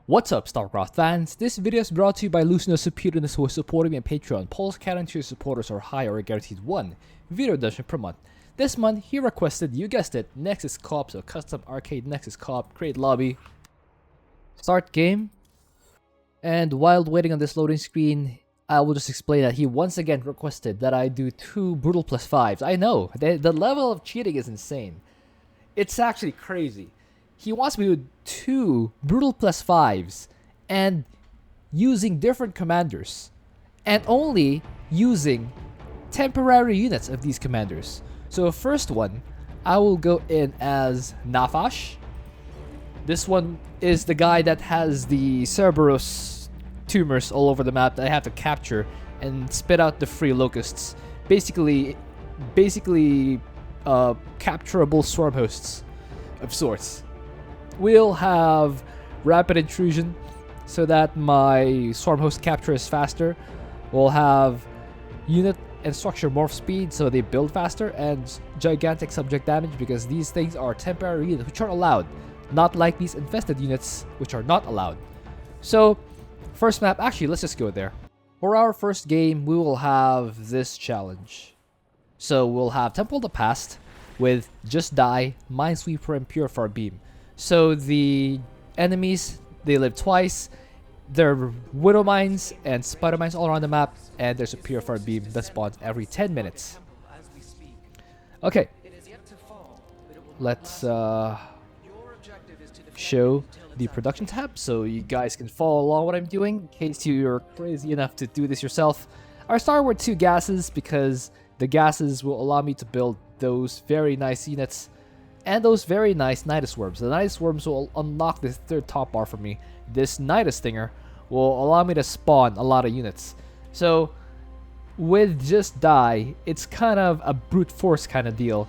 What's up, Starcraft fans? This video is brought to you by Lucerna Sempiternus, who is supporting me on Patreon. Polls counting to your supporters are high or a guaranteed 1 video donation per month. This month, he requested, you guessed it, Nexus Coop, so custom arcade Nexus Coop, create lobby, start game. And while waiting on this loading screen, I will just explain that he once again requested that I do 2 brutal plus 5s. I know, the level of cheating is insane. It's actually crazy. He wants me to do 2 brutal plus 5s and using different commanders and only using temporary units of these commanders. So first one, I will go in as Nafash. This one is the guy that has the Cerberus tumors all over the map that I have to capture and spit out the free locusts. Basically capturable swarm hosts of sorts. We'll have rapid intrusion so that my swarm host capture is faster. We'll have unit and structure morph speed so they build faster, and gigantic subject damage because these things are temporary units which are allowed, not like these infested units which are not allowed. So first map, actually let's just go there. For our first game, we will have this challenge. So we'll have Temple of the Past with Just Die, Minesweeper, and Purifier Beam. So the enemies, they live twice. There are Widow Mines and Spider Mines all around the map, and there's a Purifier Beam that spawns every 10 minutes. Okay, let's show the production tab so you guys can follow along what I'm doing in case you're crazy enough to do this yourself. I started with 2 gases because the gases will allow me to build those very nice units and those very nice Nidus Worms. The Nidus Worms will unlock the 3rd top bar for me. This Nidus Stinger will allow me to spawn a lot of units. So with Just Die, it's kind of a brute force kind of deal.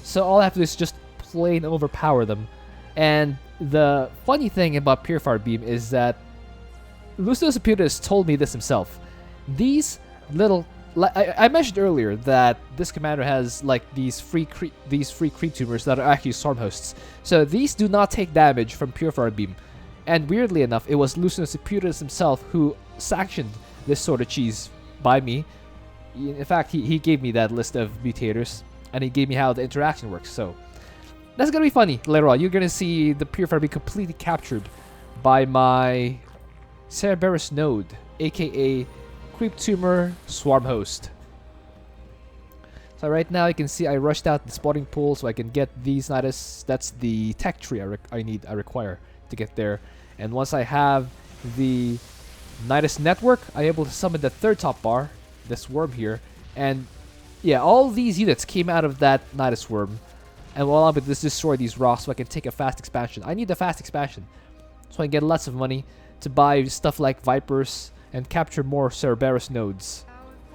So all I have to do is just plain overpower them. And the funny thing about Purifier Beam is that Lucerna Sempiternus told me this himself. These little... I mentioned earlier that this commander has like these free creep tumors that are actually swarm hosts. So these do not take damage from Purifier Beam. And weirdly enough, it was Lucerna Sempiternus himself who sanctioned this sort of cheese by me. In fact, he gave me that list of mutators, and he gave me how the interaction works. So that's gonna be funny later on. You're gonna see the Purifier Beam completely captured by my Cerberus node, aka Creep Tumor Swarm Host. So right now you can see I rushed out the spawning pool so I can get these Nidus. That's the tech tree I require to get there. And once I have the Nidus network, I'm able to summon the 3rd top bar, this worm here. And yeah, all these units came out of that Nidus worm. And while I'm just destroy these rocks so I can take a fast expansion. I need a fast expansion so I can get lots of money to buy stuff like Vipers and capture more Cerberus nodes.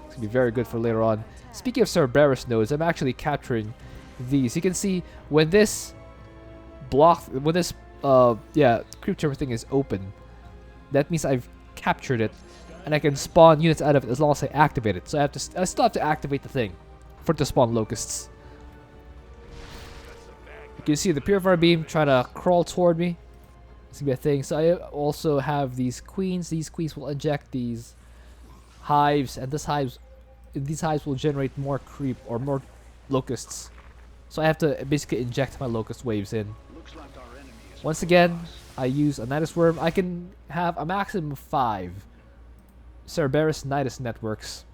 It's gonna be very good for later on. Speaking of Cerberus nodes, I'm actually capturing these. You can see when this creep tumor thing is open, that means I've captured it, and I can spawn units out of it as long as I activate it. So I still have to activate the thing for it to spawn locusts. You can see the Purifier Beam trying to crawl toward me. It's gonna be a thing. So I also have these queens. These queens will inject these hives, and these hives will generate more creep or more locusts. So I have to basically inject my locust waves in. Once again, I use a Nidus Worm. I can have a maximum of 5 Cerberus Nidus networks,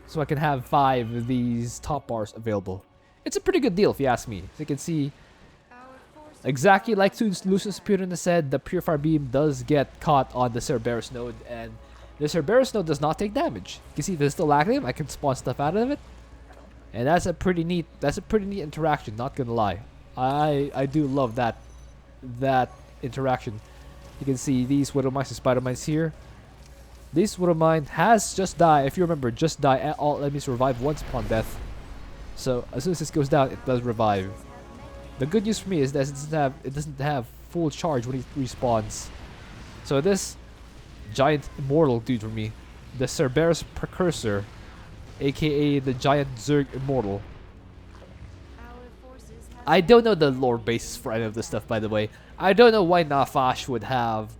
so I can have 5 of these top bars available. It's a pretty good deal if you ask me. As you can see, exactly like Lucerna Sempiternus said, the Purifier Beam does get caught on the Cerberus node, and the Cerberus node does not take damage. You can see if it's still active, I can spawn stuff out of it, and that's a pretty neat interaction. Not gonna lie, I do love that interaction. You can see these Widow Mines and Spider Mines here. This Widow Mine has Just Die. If you remember, Just Die, all enemies revive once upon death. So as soon as this goes down, it does revive. The good news for me is that it doesn't have full charge when it respawns. So this giant immortal dude for me, the Cerberus Precursor, aka the giant Zerg Immortal, I don't know the lore basis for any of this stuff, by the way. I don't know why Nafash would have,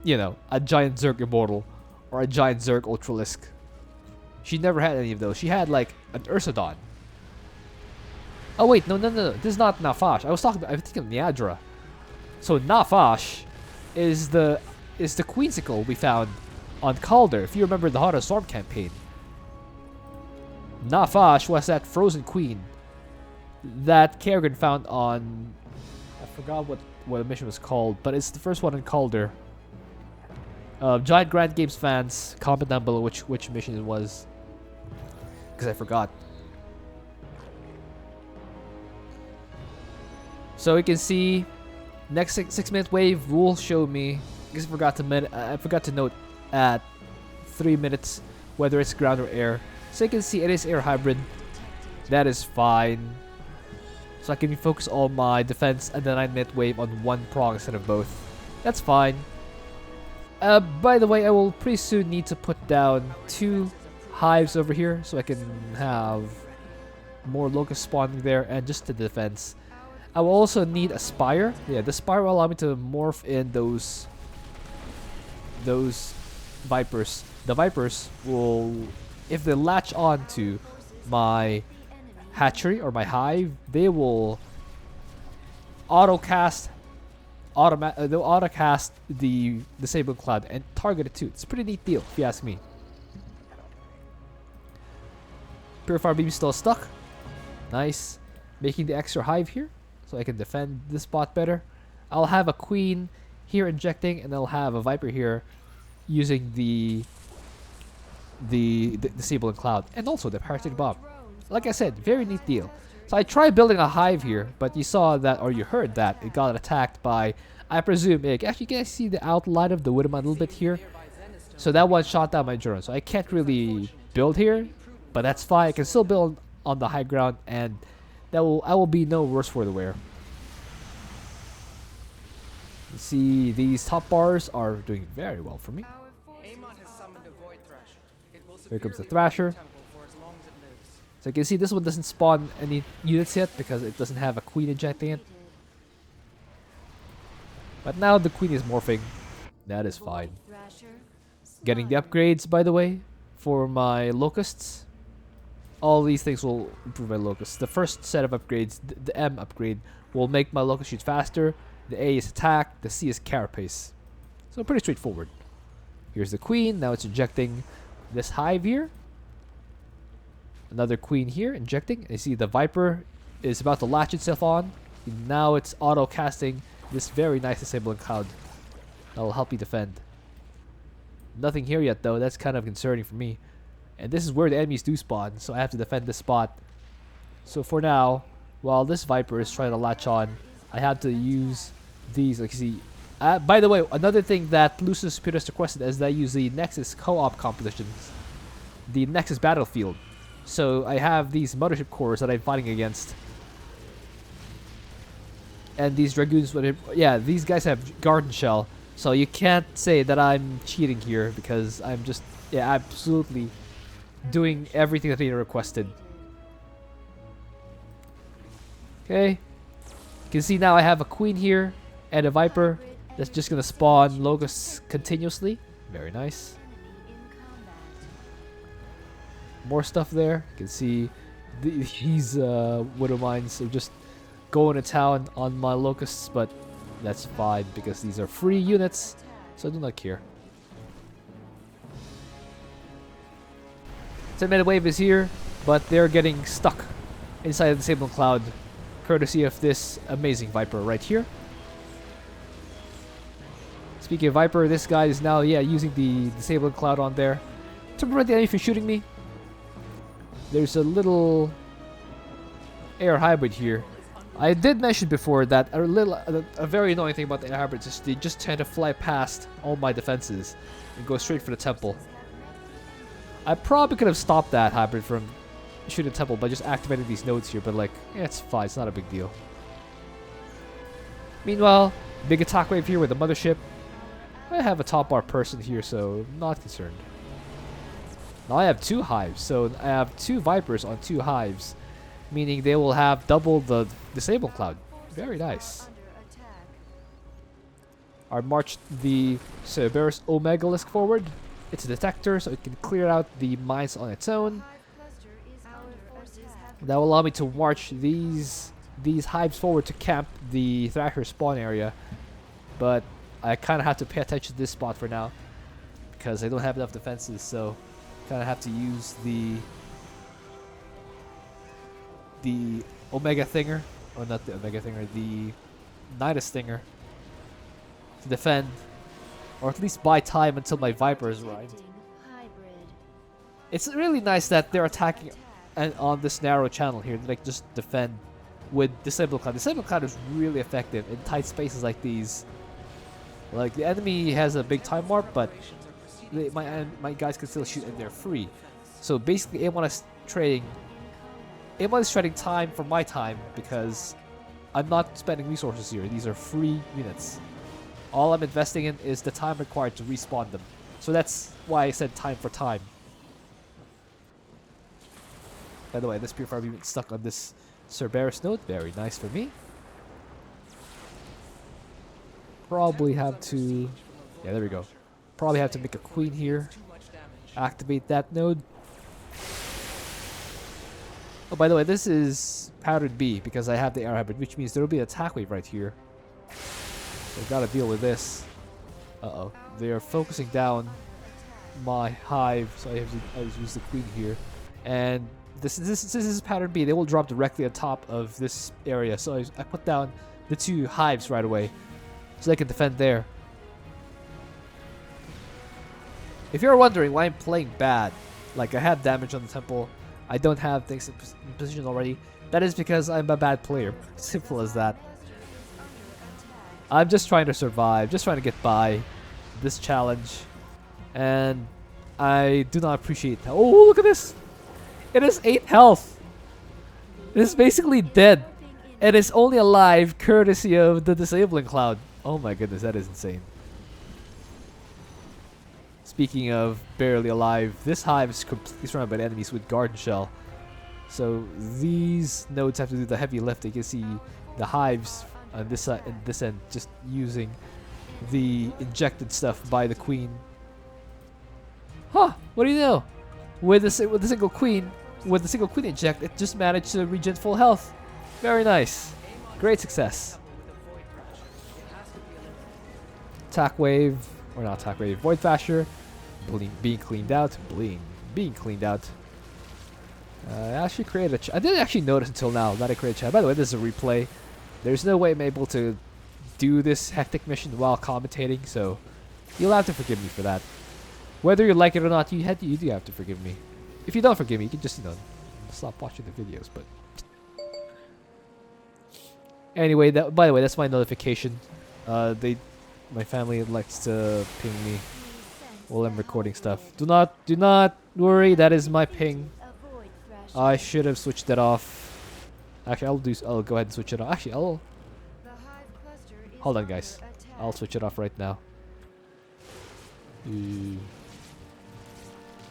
you know, a giant Zerg Immortal or a giant Zerg Ultralisk. She never had any of those. She had like an Ursadon. Oh wait, no. This is not Nafash. I was thinking of Niadra. So Nafash is the Queensicle we found on Calder, if you remember the Heart of Storm campaign. Nafash was that frozen queen that Kerrigan found on, I forgot what the mission was called, but it's the first one in Calder. Giant Grand Games fans, comment down below which mission it was, because I forgot. So you can see next 6-minute wave will show me. I forgot to note at 3 minutes whether it's ground or air. So you can see it is air hybrid. That is fine. So I can focus all my defense and the 9-minute wave on one prong instead of both. That's fine. By the way, I will pretty soon need to put down 2 hives over here so I can have more locust spawning there and just the defense. I will also need a spire. Yeah, the spire will allow me to morph in those vipers. The vipers will, if they latch on to my hatchery or my hive, they will they'll autocast the Disabling Cloud and target it too. It's a pretty neat deal, if you ask me. Purifier Beam is still stuck. Nice. Making the extra hive here so I can defend this spot better. I'll have a queen here injecting, and I'll have a viper here using the Disabling Cloud and also the Parasitic Bomb. Like I said, very neat deal. So I tried building a hive here, but you saw that, or you heard that, it got attacked by, I presume, actually you can see the outline of the Widowmine a little bit here. So that one shot down my drone. So I can't really build here, but that's fine. I can still build on the high ground, and I will be no worse for the wear. You see, these top bars are doing very well for me. Here comes the Thrasher. So you can see this one doesn't spawn any units yet because it doesn't have a queen injecting it. But now the queen is morphing. That is fine. Getting the upgrades, by the way, for my locusts. All these things will improve my locusts. The first set of upgrades, the M upgrade, will make my locust shoot faster. The A is attack. The C is carapace. So pretty straightforward. Here's the queen. Now it's injecting this hive here. Another queen here injecting. You see the viper is about to latch itself on. Now it's auto casting this very nice Disabling Cloud. That will help you defend. Nothing here yet though. That's kind of concerning for me. And this is where the enemies do spawn, so I have to defend this spot. So for now, while this viper is trying to latch on, I have to use these. Like you see. By the way, another thing that Lucerna Sempiternus requested is that I use the Nexus co-op compositions, the Nexus battlefield. So I have these mothership cores that I'm fighting against, and these dragoons. Yeah, these guys have garden shell, so you can't say that I'm cheating here because I'm just absolutely doing everything that they requested. Okay, you can see now I have a queen here and a viper that's just gonna spawn locusts continuously. Very nice. More stuff there. You can see these Widowmines are just going to town on my locusts, but that's fine because these are free units, so I do not care. 10-minute wave is here, but they're getting stuck inside the Disabling Cloud, courtesy of this amazing viper right here. Speaking of viper, this guy is now using the Disabling Cloud on there to prevent the enemy from shooting me. There's a little air hybrid here. I did mention before that a very annoying thing about the air hybrids is they just tend to fly past all my defenses and go straight for the temple. I probably could have stopped that hybrid from shooting the temple by just activating these nodes here, but like, it's fine, it's not a big deal. Meanwhile, big attack wave here with the mothership. I have a top bar person here, so I'm not concerned. Now I have 2 hives, so I have 2 vipers on 2 hives. meaning they will have double the disable cloud. Very nice. I marched the Cerberus Omegalisk forward. It's a detector, so it can clear out the mines on its own. That will allow me to march these hives forward to camp the Thrasher spawn area. But I kind of have to pay attention to this spot for now because I don't have enough defenses, so kind of have to use the Omega Thinger, or not the Omega Thinger, the Nidus Thinger to defend, or at least buy time until my Vipers arrive. It's really nice that they're attacking on this narrow channel here. They like just defend with Disable Cloud. Disable Cloud is really effective in tight spaces like these. Like the enemy has a big time warp, but my guys can still shoot and they're free. So basically, A1 is trading time for my time because I'm not spending resources here. These are free units. All I'm investing in is the time required to respawn them. So that's why I said time for time. By the way, this Purifier beam is stuck on this Cerberus node. Very nice for me. Probably have to... Yeah, there we go. Probably have to make a queen here. Activate that node. Oh, by the way, this is pattern B because I have the air hybrid, which means there will be an attack wave right here. So gotta deal with this. Uh-oh. They are focusing down my hive, so I have to use the queen here. And this is pattern B. They will drop directly on top of this area. So I put down the 2 hives right away so they can defend there. If you're wondering why I'm playing bad, like I have damage on the temple, I don't have things in position already, that is because I'm a bad player. Simple as that. I'm just trying to survive, just trying to get by this challenge. And I do not appreciate that. Oh, look at this! It is 8 health! It is basically dead. And it's only alive courtesy of the disabling cloud. Oh my goodness, that is insane. Speaking of barely alive, this hive is completely surrounded by enemies with garden shell. So these nodes have to do the heavy lifting. You can see the hives on this side and this end just using the injected stuff by the queen. Huh, what do you know? With the single queen inject, it just managed to regen full health. Very nice. Great success. Attack wave, or not attack wave, Void Thrasher being cleaned out. Being cleaned out. I actually created a I didn't actually notice until now that I created a chat. By the way, this is a replay. There's no way I'm able to do this hectic mission while commentating, so you'll have to forgive me for that. Whether you like it or not, you do have to forgive me. If you don't forgive me, you can just, you know, stop watching the videos. But anyway, by the way, that's my notification. My family likes to ping me while I'm recording stuff. Do not worry. That is my ping. I should have switched that off. Actually, I'll go ahead and switch it off. Actually, hold on, guys. I'll switch it off right now.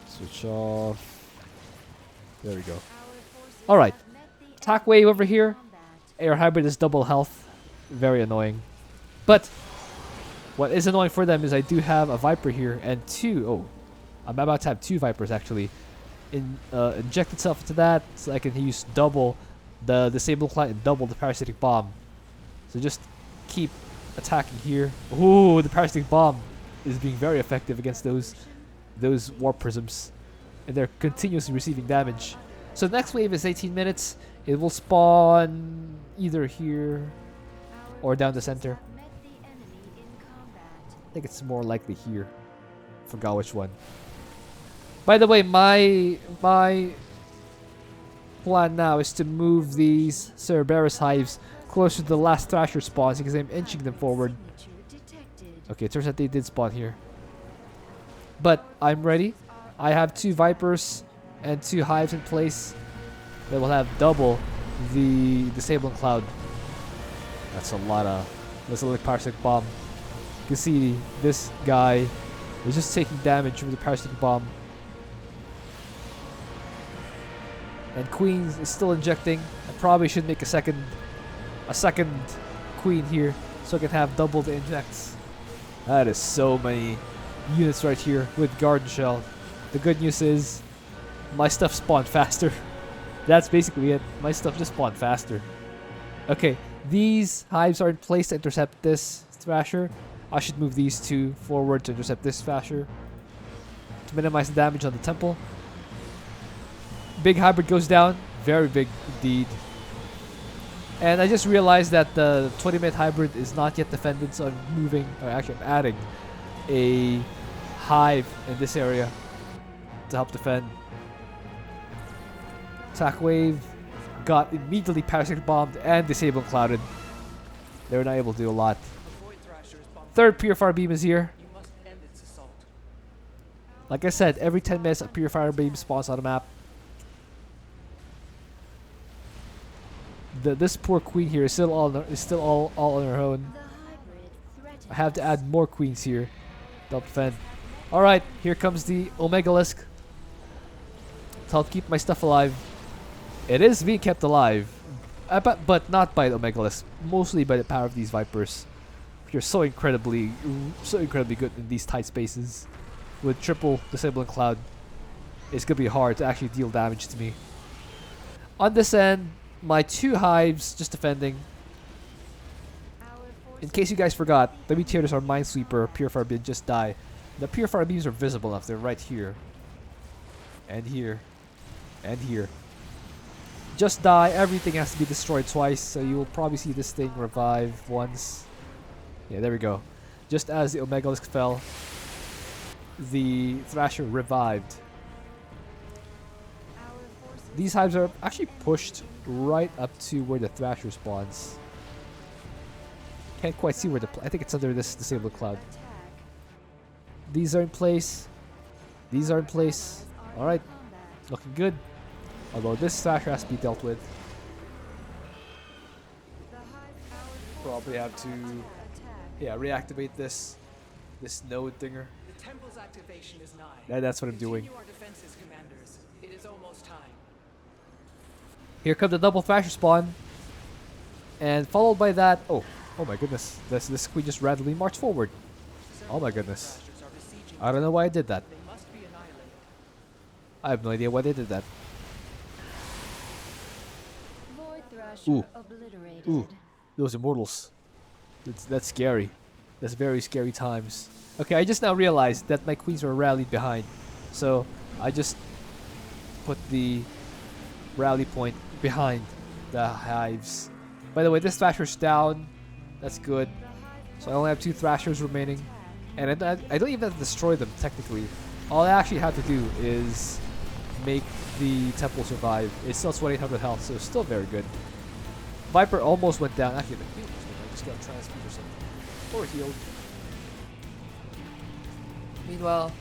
Switch off. There we go. Alright. Attack wave over here. Air hybrid is double health. Very annoying. But what is annoying for them is I do have a Viper here and 2. Oh, I'm about to have 2 Vipers actually. Inject itself into that so I can use double the Disable Cloud and double the Parasitic Bomb. So just keep attacking here. Ooh, the Parasitic Bomb is being very effective against those Warp Prisms. And they're continuously receiving damage. So the next wave is 18 minutes. It will spawn either here or down the center. I think it's more likely here. Forgot which one. By the way, my plan now is to move these Cerberus hives closer to the last Thrasher spawns because I'm inching them forward. Okay, it turns out they did spawn here. But I'm ready. I have 2 Vipers and 2 hives in place that will have double the Disabling Cloud. That's a lot of... That's a little Parasitic Bomb. You can see this guy is just taking damage with the Parasitic Bomb. And queen is still injecting. I probably should make a second queen here so I can have double the injects. That is so many units right here with garden shell. The good news is my stuff spawned faster. That's basically it. My stuff just spawned faster. Okay, these hives are in place to intercept this Thrasher. I should move these two forward to intercept this Thrasher to minimize the damage on the temple. Big hybrid goes down. Very big indeed. And I just realized that the 20-minute hybrid is not yet defended, so I'm moving, or actually I'm adding a hive in this area to help defend. Attack wave got immediately parasitic bombed and disabled clouded. They were not able to do a lot. Third purifier beam is here. Like I said, every 10 minutes a purifier beam spawns on the map. This poor queen here is still all on her own. I have to add more queens here to help defend. Alright, here comes the Omegalisk to help keep my stuff alive. It is being kept alive, but not by the Omegalisk, mostly by the power of these Vipers. You're so incredibly good in these tight spaces. With triple disabling cloud, it's gonna be hard to actually deal damage to me. On this end, my two hives just defending. In case you guys forgot, the Mutations are Minesweeper, Purifier Beam just die. The Purifier Beams are visible enough, they're right here. And here. And here. Just die, everything has to be destroyed twice, so you will probably see this thing revive once. Yeah, there we go. Just as the Omegalisk fell, the Thrasher revived. These hives are actually pushed right up to where the Thrasher spawns. Can't quite see where I think it's under this disabled cloud. These are in place. These are in place. Alright. Looking good. Although this Thrasher has to be dealt with. Probably have to reactivate this node thinger. The temple's activation is nigh. That's what I'm doing. Continue our defenses, commanders. It is almost time. Here comes the double Thrasher spawn. And followed by that, oh my goodness. This queen just randomly marched forward. Oh my goodness. I don't know why I did that. They must be annihilated. I have no idea why they did that. Void Thrasher Ooh. obliterated. Ooh, those immortals. That's scary. That's very scary times. Okay, I just now realized that my queens were rallied behind. So, I just put the rally point behind the hives. By the way, this Thrasher's down. That's good. So I only have 2 Thrashers remaining. And I don't even have to destroy them, technically. All I actually have to do is make the temple survive. It's still 2800 health, so it's still very good. Viper almost went down. Actually, the heal was good. I just got a transmute or something. Or healed. Meanwhile,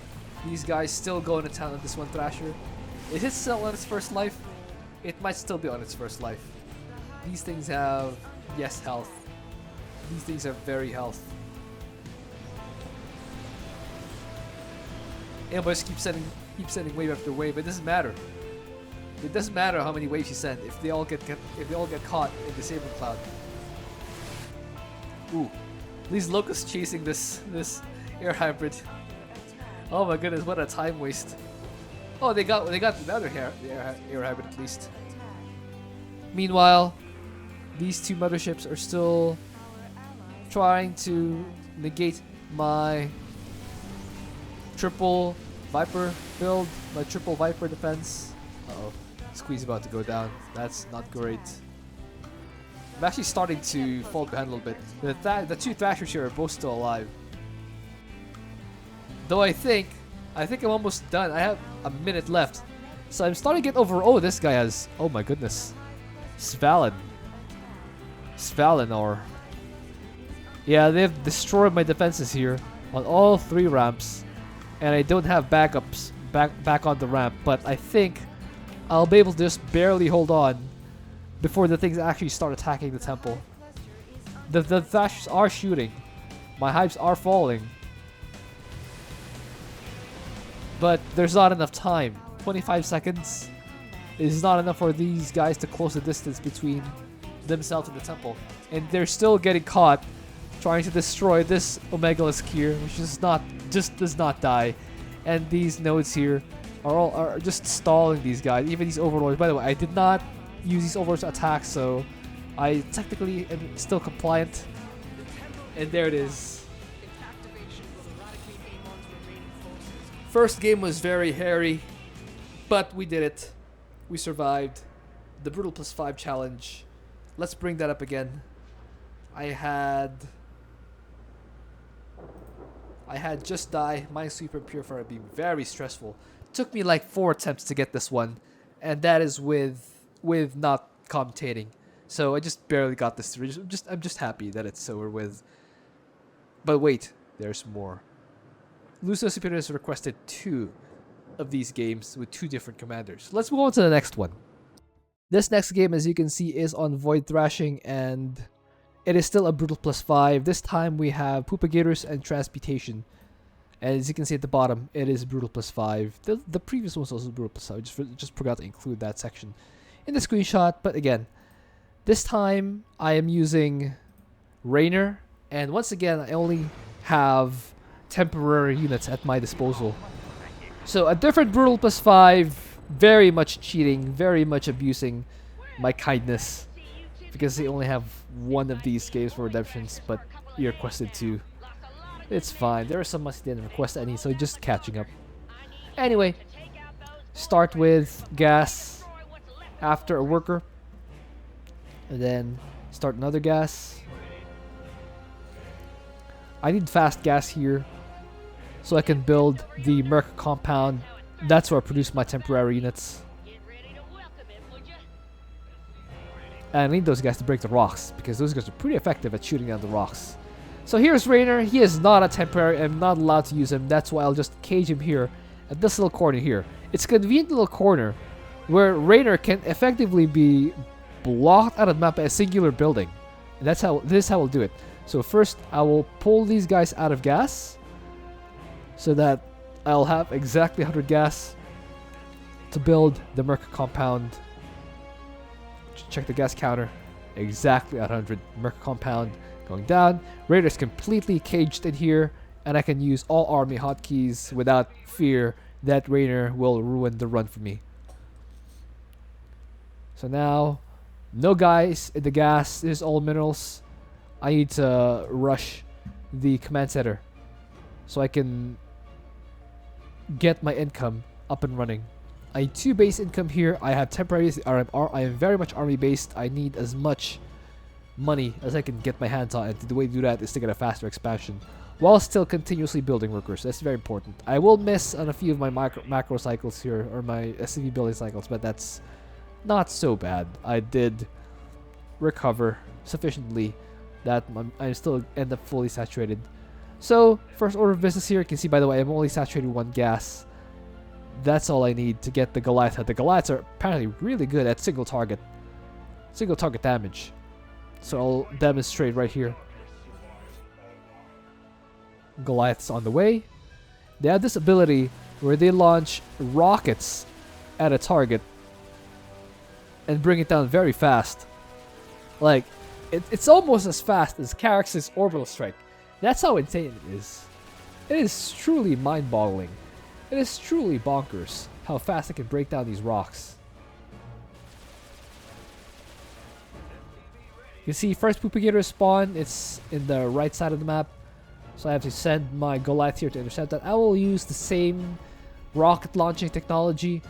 these guys still going to town on this one Thrasher. Is it still on its first life? It might still be on its first life. These things have, yes, health. These things have very health. Ambush keep sending wave after wave. It doesn't matter. It doesn't matter how many waves you send if they all get caught in the Saber Cloud. Ooh, these locusts chasing this air hybrid. Oh my goodness, what a time waste. Oh, they got another air hybrid at least. Meanwhile, these 2 motherships are still trying to negate my triple Viper build, my triple Viper defense. Uh-oh, Squeeze about to go down. That's not great. I'm actually starting to fall behind a little bit. The 2 Thrashers here are both still alive. Though I think I'm almost done. I have a minute left. So I'm starting to get over. Oh, this guy has, oh my goodness, Svalinor. Yeah, they've destroyed my defenses here on all 3 ramps. And I don't have backups back on the ramp. But I think I'll be able to just barely hold on before the things actually start attacking the temple. The Thrashers are shooting. My hives are falling. But there's not enough time. 25 seconds. is not enough for these guys to close the distance between themselves and the temple. And they're still getting caught trying to destroy this Omegalisk here, which is not, just does not die. And these nodes here are just stalling these guys, even these overlords. By the way, I did not use these overlords to attack, so I technically am still compliant. And there it is. First game was very hairy, but we did it. We survived the Brutal +5 challenge. Let's bring that up again. I had just die, Minesweeper and Purifier being very stressful. Took me like 4 attempts to get this one, and that is with not commentating. So I just barely got this through. I'm just happy that it's over with. But wait, there's more. Lucerna Sempiternus requested 2 of these games with 2 different commanders. Let's move on to the next one. This next game, as you can see, is on Void Thrashing, and it is still a Brutal +5. This time we have Poopagators and Transmutation. And as you can see at the bottom, it is Brutal +5. The previous one was also Brutal +5. I just forgot to include that section in the screenshot. But again, this time I am using Raynor, and once again I only have temporary units at my disposal. So a different Brutal +5, very much cheating, very much abusing my kindness, because they only have 1 of these games for redemptions, but you requested 2. It's fine. There are some months didn't request any, so just catching up. Anyway, start with gas after a worker, and then start another gas. I need fast gas here so I can build the Merc compound. That's where I produce my temporary units. And I need those guys to break the rocks, because those guys are pretty effective at shooting down the rocks. So here's Raynor. He is not a temporary. I'm not allowed to use him. That's why I'll just cage him here at this little corner here. It's a convenient little corner where Raynor can effectively be blocked out of the map by a singular building. And this is how we'll do it. So first I will pull these guys out of gas so that I'll have exactly 100 gas to build the Merc compound. Check the gas counter. Exactly at 100. Merc compound going down. Raider's completely caged in here, and I can use all army hotkeys without fear that Raynor will ruin the run for me. So now, no guys in the gas. This is all minerals. I need to rush the command center so I can get my income up and running. I need 2 base income here. I have temporary. I am very much army based. I need as much money as I can get my hands on, and the way to do that is to get a faster expansion while still continuously building workers. That's very important. I will miss on a few of my macro cycles here, or my SCV building cycles, but that's not so bad. I did recover sufficiently that I still end up fully saturated. So first order of business here, you can see, by the way, I'm only saturated 1 gas. That's all I need to get the Goliath. The Goliaths are apparently really good at single target damage. So I'll demonstrate right here. Goliath's on the way. They have this ability where they launch rockets at a target and bring it down very fast. Like, it's almost as fast as Carax's orbital strike. That's how insane it is. It is truly mind-boggling. It is truly bonkers how fast it can break down these rocks. You see, first Poopagator spawn, it's in the right side of the map. So I have to send my Goliath here to intercept that. I will use the same rocket launching technology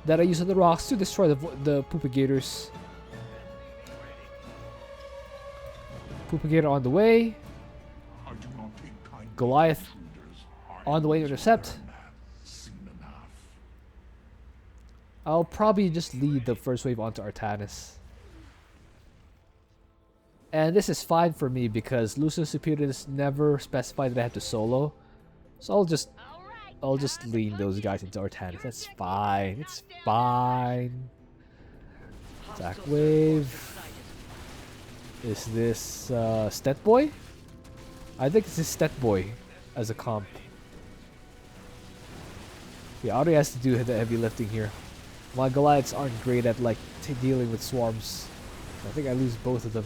that I use on the rocks to destroy the Poopagators. Poopagator on the way. Goliath on the way to intercept. I'll probably just lead the first wave onto Artanis. And this is fine for me because Lucerna Sempiternus never specified that I have to solo. So I'll just lean those guys into Artanis. That's fine. It's fine. Attack wave. Is this Stet Boy? I think this is Stet Boy as a comp. Yeah, already has to do the heavy lifting here. My Goliaths aren't great at like dealing with swarms. I think I lose both of them.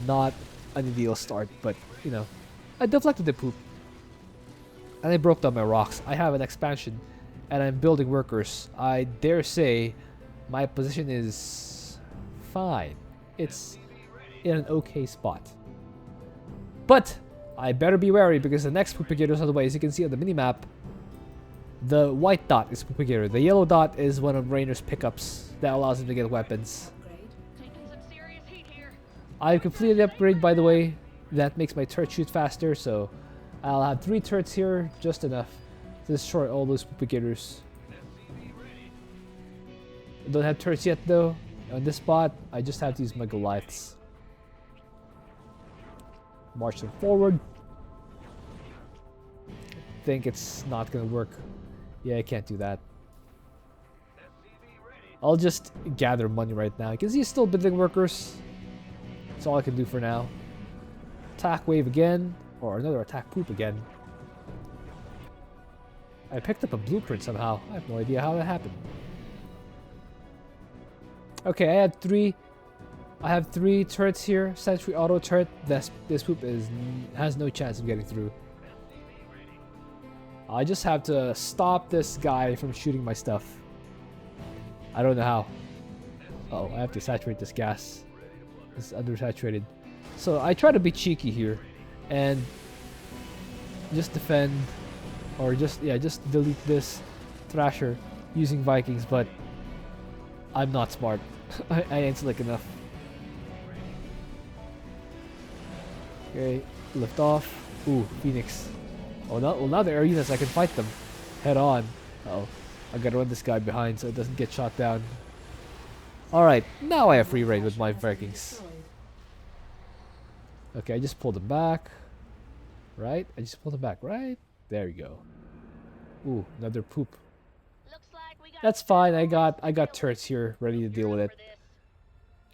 Not an ideal start, but you know, I deflected the poop. And I broke down my rocks. I have an expansion and I'm building workers. I dare say my position is fine. It's in an okay spot. But I better be wary because the next Poopagators on the way. As you can see on the minimap, the white dot is Poopagator. The yellow dot is one of Rainer's pickups that allows him to get weapons. I've completed the upgrade, by the way. That makes my turret shoot faster, so I'll have 3 turrets here, just enough to destroy all those Poopagators. I don't have turrets yet though. On this spot, I just have to use my Goliaths. March them forward. Think it's not gonna work. Yeah, I can't do that. I'll just gather money right now. You can see still building workers. That's all I can do for now. Attack wave again, or another attack poop again. I picked up a blueprint somehow. I have no idea how that happened. Okay, I have three turrets here. Sentry auto turret. This poop has no chance of getting through. I just have to stop this guy from shooting my stuff. I don't know how. Uh-oh, I have to saturate this gas. It's undersaturated. So I try to be cheeky here and just defend, or just delete this Thrasher using Vikings, but I'm not smart. I ain't slick enough. Okay, lift off. Ooh, Phoenix. Oh, no, well now they're arenas, I can fight them head on. Uh-oh, I gotta run this guy behind so it doesn't get shot down. Alright, now I have free reign with my Vikings. Okay, I just pulled him back. Right? I just pulled him back, right? There you go. Ooh, another poop. That's fine, I got turrets here ready to deal with it.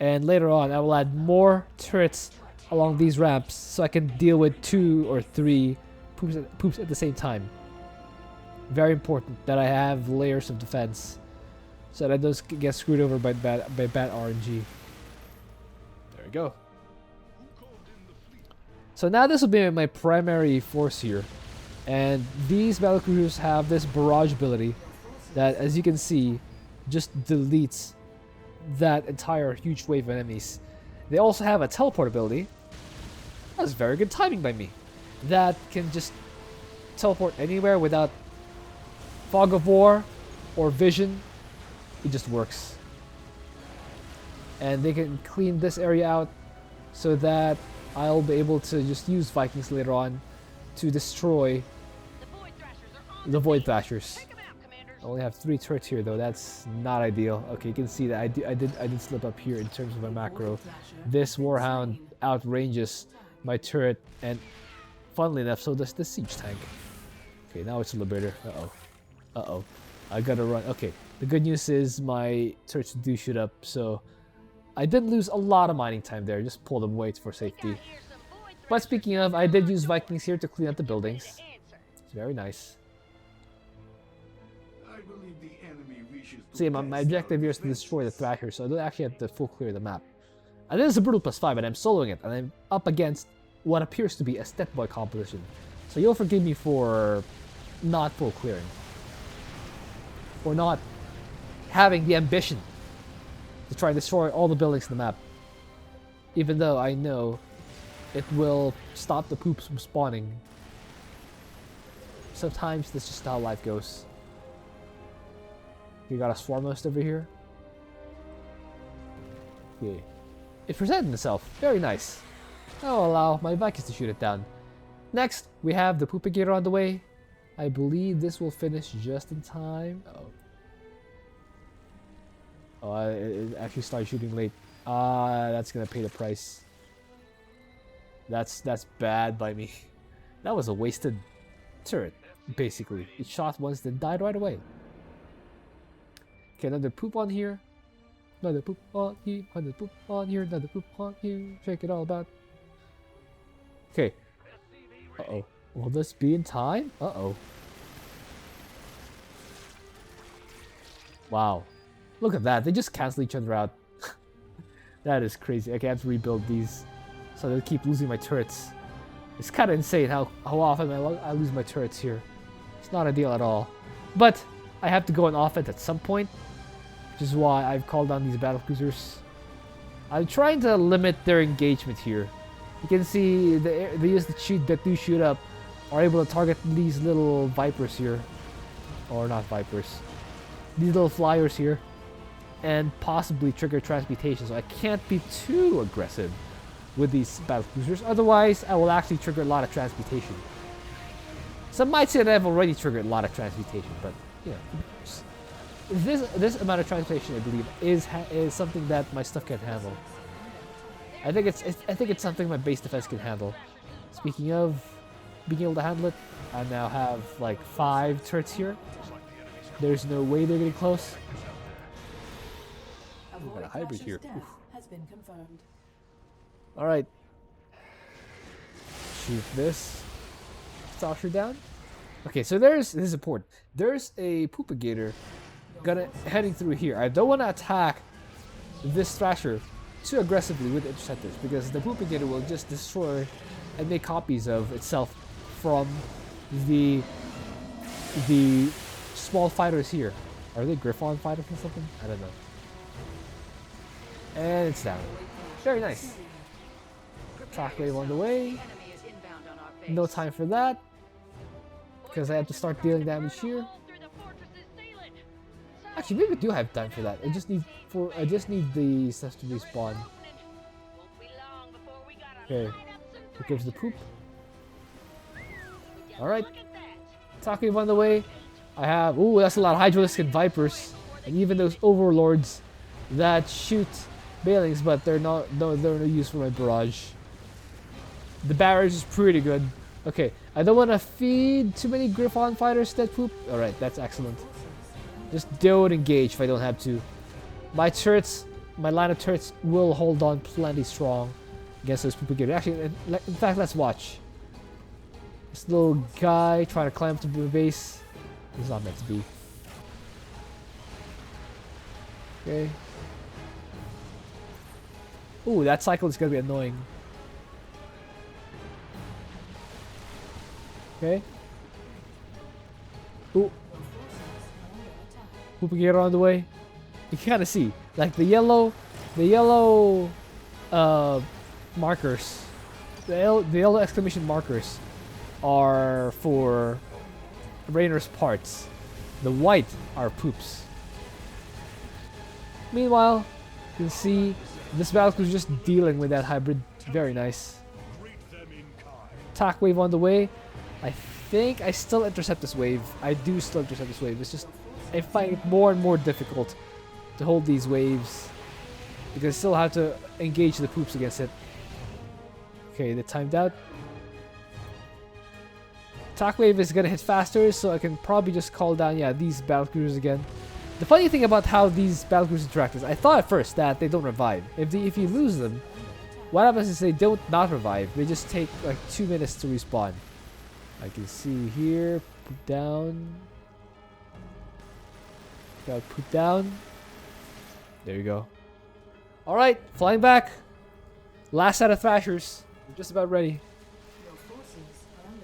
And later on, I will add more turrets along these ramps so I can deal with 2 or 3 poops at the same time. Very important that I have layers of defense so that I don't get screwed over by bad RNG. There we go. So now this will be my primary force here. And these battlecruisers have this barrage ability that, as you can see, just deletes that entire huge wave of enemies. They also have a teleport ability. That's very good timing by me. That can just teleport anywhere without fog of war or vision. It just works. And they can clean this area out so that I'll be able to just use Vikings later on to destroy the Void Thrashers. I only have 3 turrets here though, that's not ideal. Okay, you can see that I did slip up here in terms of my macro. This Warhound outranges my turret, and funnily enough, so does the siege tank. Okay, now it's a Liberator. Uh-oh. I gotta run. Okay, the good news is my turrets do shoot up, so I didn't lose a lot of mining time there. Just pulled them away for safety. But speaking of, I did use Vikings here to clean up the buildings. It's very nice. See, my objective here is to destroy the Thrasher, so I don't actually have to full clear the map. And this is a brutal +5, and I'm soloing it, and I'm up against what appears to be a Stet Boy composition. So you'll forgive me for not full clearing. Or not having the ambition to try and destroy all the buildings in the map. Even though I know it will stop the poops from spawning. Sometimes that's just how life goes. You got a Swarmhost over here. Okay. It presented itself. Very nice. I'll allow my Vikings to shoot it down. Next, we have the Poopagator on the way. I believe this will finish just in time. Oh, it actually started shooting late. That's gonna pay the price. That's bad by me. That was a wasted turret, basically. It shot once, then died right away. Okay, another poop on here. Another poop on here. Another poop on here. Another poop on here. Check it all about. Okay. Uh-oh. Will this be in time? Uh-oh. Wow. Look at that. They just cancel each other out. That is crazy. Okay, I have to rebuild these. So they keep losing my turrets. It's kind of insane how often I lose my turrets here. It's not ideal at all. But I have to go on offense at some point, which is why I've called down these battlecruisers. I'm trying to limit their engagement here. You can see they use that do shoot up are able to target these little vipers here. Or not vipers. These little flyers here. And possibly trigger transmutation. So I can't be too aggressive with these battlecruisers. Otherwise, I will actually trigger a lot of transmutation. Some might say that I've already triggered a lot of transmutation, but you know, this amount of transmutation, I believe, is something that my stuff can handle. I think it's something my base defense can handle. Speaking of being able to handle it, I now have like 5 turrets here. There's no way they're getting close. We've got a hybrid here. Has been confirmed. All right. Shoot this. Thrasher down. Okay, so this is important. There's a Poopagator heading through here. I don't want to attack this Thrasher too aggressively with interceptors because the Poopagator will just destroy and make copies of itself from the small fighters here. Are they Griffon fighters or something? I don't know. And it's down. Very nice. Track wave on the way. No time for that. Because I have to start dealing damage here. Actually, maybe I do have time for that. I just need the stuff to respawn. Okay. Here comes the poop. Alright. Track wave on the way. I have that's a lot of Hydralisk and Vipers. And even those overlords that shoot Bailings, but they're no use for my barrage. The barrage is pretty good. Okay, I don't want to feed too many Griffon fighters that poop. Alright, that's excellent. Just don't engage if I don't have to. My turrets, my line of turrets will hold on plenty strong against those Poopagators. Actually, in fact, let's watch. This little guy trying to climb up to the base. He's not meant to be. Okay. Ooh, that cycle is gonna be annoying. Okay. Ooh. Poopagator on the way. You can kind of see, like the yellow markers, the yellow exclamation markers are for Rainer's parts. The white are poops. Meanwhile, you can see this battlecruiser is just dealing with that hybrid. Very nice. Attack wave on the way. I think I still intercept this wave. I do still intercept this wave. It's just I find it more and more difficult to hold these waves because I still have to engage the poops against it. Okay, they timed out. Attack wave is gonna hit faster, so I can probably just call down these battlecruisers again. The funny thing about how these battlecruisers interact is I thought at first that they don't revive. If you lose them, what happens is they don't not revive. They just take like 2 minutes to respawn. I can see here, put down. Got put down. There you go. Alright, flying back. Last set of Thrashers. We're just about ready.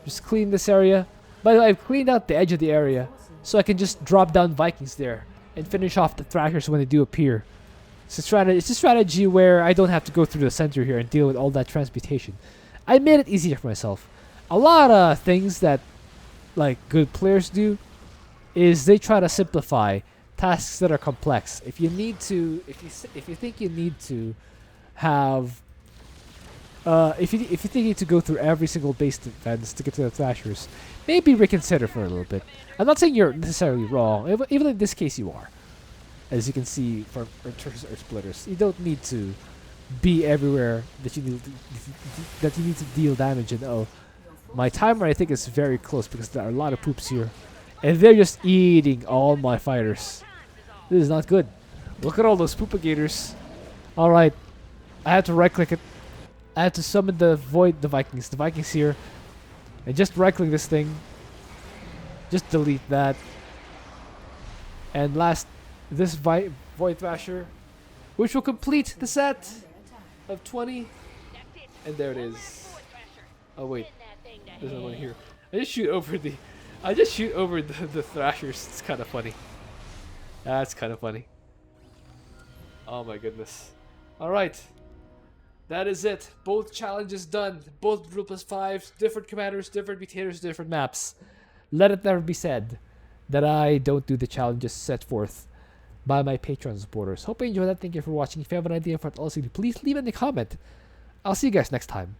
Just clean this area. By the way, I've cleaned out the edge of the area so I can just drop down Vikings there and finish off the Thrashers when they do appear. It's a strategy where I don't have to go through the center here and deal with all that transmutation. I made it easier for myself. A lot of things that like good players do is they try to simplify tasks that are complex. If you think you need to have if you think you need to go through every single base defense to get to the Thrashers, maybe reconsider for a little bit. I'm not saying you're necessarily wrong. Even in this case, you are. As you can see from Turtles or Splitters, you don't need to be everywhere that you need to deal damage. And oh, my timer I think is very close because there are a lot of poops here, and they're just eating all my fighters. This is not good. Look at all those Poopagators. All right, I have to right click it. I have to summon the Vikings. The Vikings here, and just right click this thing. Just delete that. And last, this Void Thrasher, which will complete the set of 20. And there it is. Oh wait, there's another one here. I just shoot over the Thrashers. It's kind of funny. That's kind of funny. Oh my goodness. Alright. That is it. Both challenges done. Both Brutal plus 5s, different commanders, different mutators, different maps. Let it never be said that I don't do the challenges set forth by my Patreon supporters. Hope you enjoyed that. Thank you for watching. If you have an idea for what else, please leave it in the comment. I'll see you guys next time.